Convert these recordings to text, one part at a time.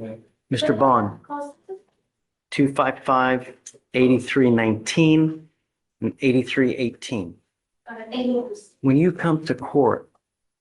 Mr. Bond, 255-8319 and 8318. When you come to court,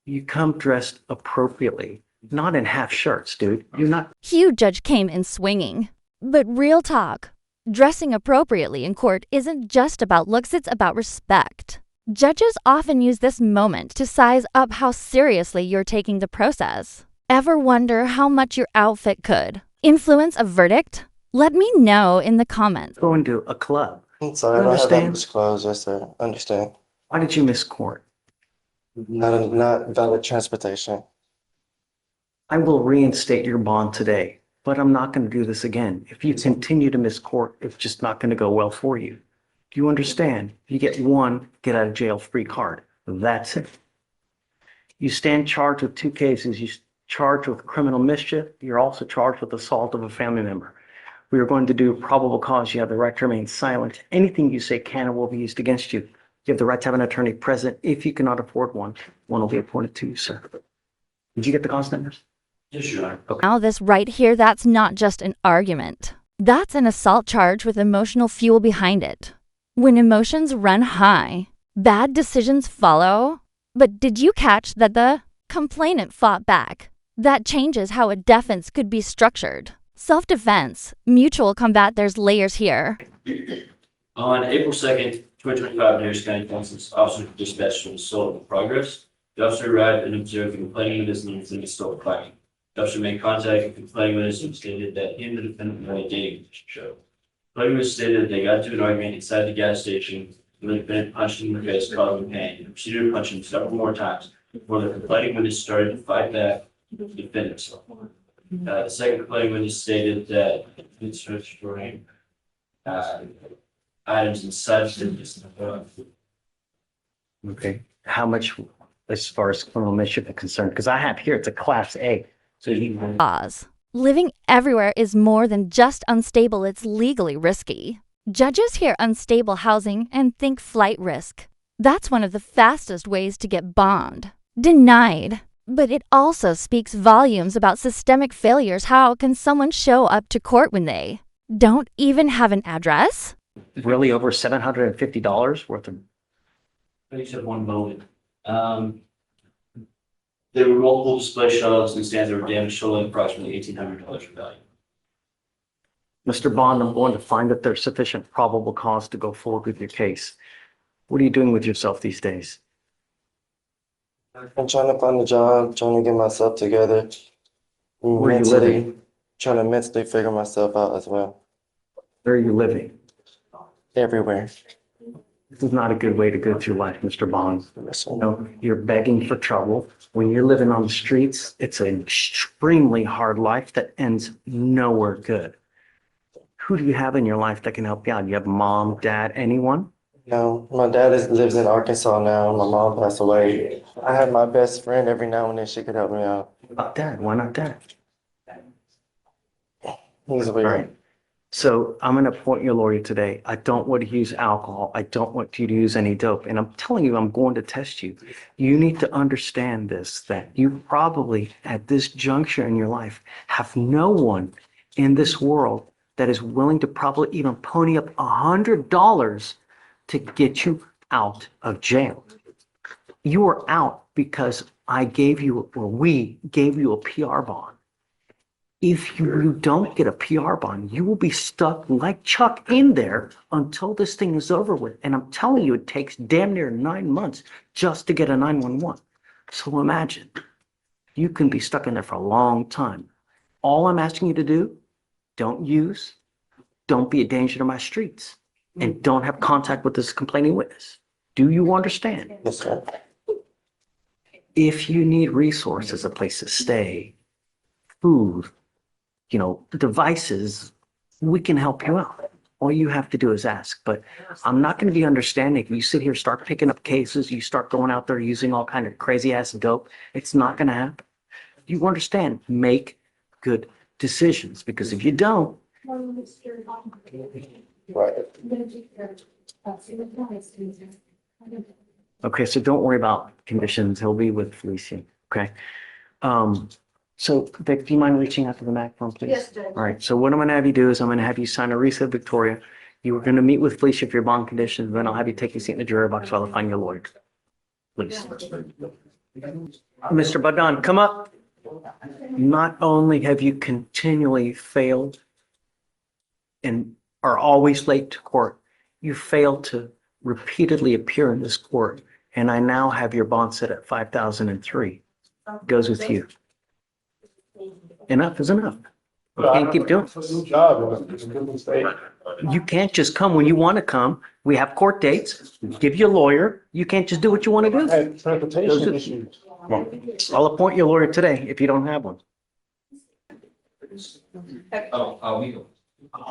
you come dressed appropriately, not in half shirts, dude. You're not. Hugh Judge came in swinging. But real talk, dressing appropriately in court isn't just about looks, it's about respect. Judges often use this moment to size up how seriously you're taking the process. Ever wonder how much your outfit could influence a verdict? Let me know in the comments. Going to a club. I'm sorry, I don't have that much clothes. Yes, sir. Understand. Why did you miss court? Not valid transportation. I will reinstate your bond today, but I'm not going to do this again. If you continue to miss court, it's just not going to go well for you. Do you understand? You get one get out of jail free card. That's it. You stand charged with 2 cases. You're charged with criminal mischief. You're also charged with assault of a family member. We are going to do probable cause. You have the right to remain silent. Anything you say can or will be used against you. You have the right to have an attorney present. If you cannot afford one, one will be appointed to you, sir. Did you get the cause numbers? Yes, Your Honor. Okay. Now this right here, that's not just an argument. That's an assault charge with emotional fuel behind it. When emotions run high, bad decisions follow. But did you catch that the complainant fought back? That changes how a defense could be structured. Self-defense, mutual combat, there's layers here. On April 2nd, 2025, Harris County Council's officer dispatched from assault in progress. The officer arrived and observed the complaining witness and the assault fighting. The officer made contact with the complaining witness and stated that he and the defendant had a dating relationship. The complaining witness stated that they got into an argument inside the gas station when the defendant punched him in the face, causing pain, and proceeded to punch him several more times before the complaining witness started to fight back with the defendant. The second complaining witness stated that it's destroying items inside the Okay. How much, as far as criminal mischief is concerned? Because I have here, it's a class A. So you. Pause. Living everywhere is more than just unstable, it's legally risky. Judges hear unstable housing and think flight risk. That's one of the fastest ways to get bond. Denied. But it also speaks volumes about systemic failures. How can someone show up to court when they don't even have an address? Really over $750 worth of. I just have one moment. There were multiple display shelves and stands that were damaged, totaling approximately $1,800 in value. Mr. Bond, I'm going to find that there's sufficient probable cause to go forward with your case. What are you doing with yourself these days? I'm trying to find a job, trying to get myself together. Where are you living? Trying to mentally figure myself out as well. Where are you living? Everywhere. This is not a good way to go through life, Mr. Bond. Yes, sir. You know, you're begging for trouble. When you're living on the streets, it's an extremely hard life that ends nowhere good. Who do you have in your life that can help you out? You have mom, dad, anyone? No, my dad lives in Arkansas now. My mom passed away. I have my best friend every now and then. She could help me out. Not dad. Why not dad? He's All weird. right. So I'm going to appoint your lawyer today. I don't want to use alcohol. I don't want you to use any dope. And I'm telling you, I'm going to test you. You need to understand this, that you probably at this juncture in your life have no one in this world that is willing to probably even pony up $100 to get you out of jail. You are out because I gave you, or we gave you a PR bond. If you don't get a PR bond, you will be stuck like Chuck in there until this thing is over with. And I'm telling you, it takes damn near 9 months just to get a 911. So imagine, you can be stuck in there for a long time. All I'm asking you to do, don't use, don't be a danger to my streets, and don't have contact with this complaining witness. Do you understand? Yes, sir. If you need resources, a place to stay, food, you know, devices, we can help you out. All you have to do is ask. But I'm not going to be understanding if you sit here, start picking up cases, you start going out there using all kind of crazy ass dope. It's not going to happen. You understand? Make good decisions, because if you don't, Right. okay, so don't worry about conditions. He'll be with Fleischer. Okay. So Vic, do you mind reaching out to the microphone, please? Yes, Judge. All right, so what I'm gonna have you do is I'm gonna have you sign a receipt, Victoria. You were gonna meet with Fleischer for your bond conditions, then I'll have you take your seat in the jury box while I find your lawyer. Please. Mr. Badon, come up. Not only have you continually failed and are always late to court, you failed to repeatedly appear in this court, and I now have your bond set at 5,003. Goes with you. Enough is enough. You can't keep doing It's a this. new job. It's a good mistake. You can't just come when you want to come. We have court dates. Give you a lawyer. You can't just do what you want to I do. had transportation issues. I'll appoint your lawyer today if you don't have one.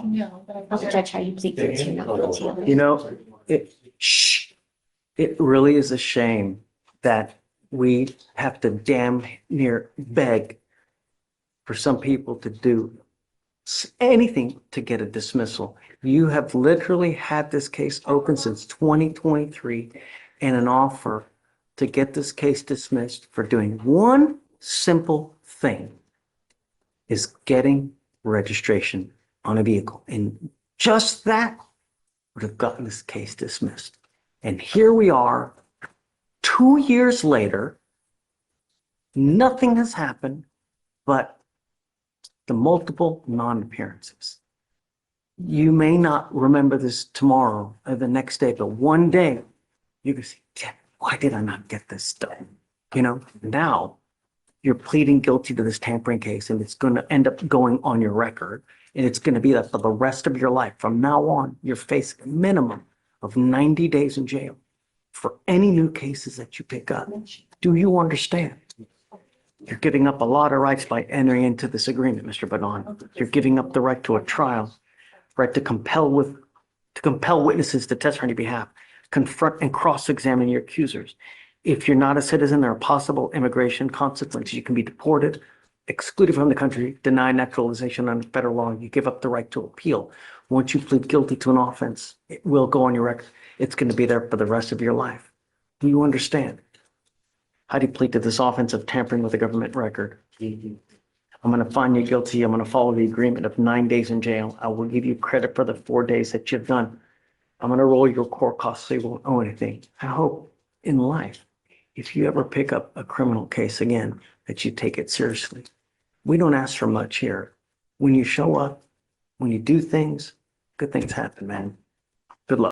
No, but I. Judge, how you plead guilty or not guilty? You know, it really is a shame that we have to damn near beg for some people to do anything to get a dismissal. You have literally had this case open since 2023 and an offer to get this case dismissed for doing one simple thing is getting registration on a vehicle. And just that would have gotten this case dismissed. And here we are, 2 years later, nothing has happened but the multiple non-appearances. You may not remember this tomorrow or the next day, but one day you can say, "Damn, why did I not get this done?" You know, now you're pleading guilty to this tampering case and it's going to end up going on your record. And it's going to be that for the rest of your life. From now on, you're facing a minimum of 90 days in jail for any new cases that you pick up. Do you understand? You're giving up a lot of rights by entering into this agreement, Mr. Badon. You're giving up the right to a trial, right to compel witnesses to testify on your behalf, confront and cross-examine your accusers. If you're not a citizen, there are possible immigration consequences. You can be deported, excluded from the country, denied naturalization under federal law. You give up the right to appeal. Once you plead guilty to an offense, it will go on your record. It's going to be there for the rest of your life. Do you understand? How do you plead to this offense of tampering with a government record? I'm going to find you guilty. I'm going to follow the agreement of 9 days in jail. I will give you credit for the 4 days that you've done. I'm going to roll your court costs so you won't owe anything. I hope in life, if you ever pick up a criminal case again, that you take it seriously. We don't ask for much here. When you show up, when you do things, good things happen, man.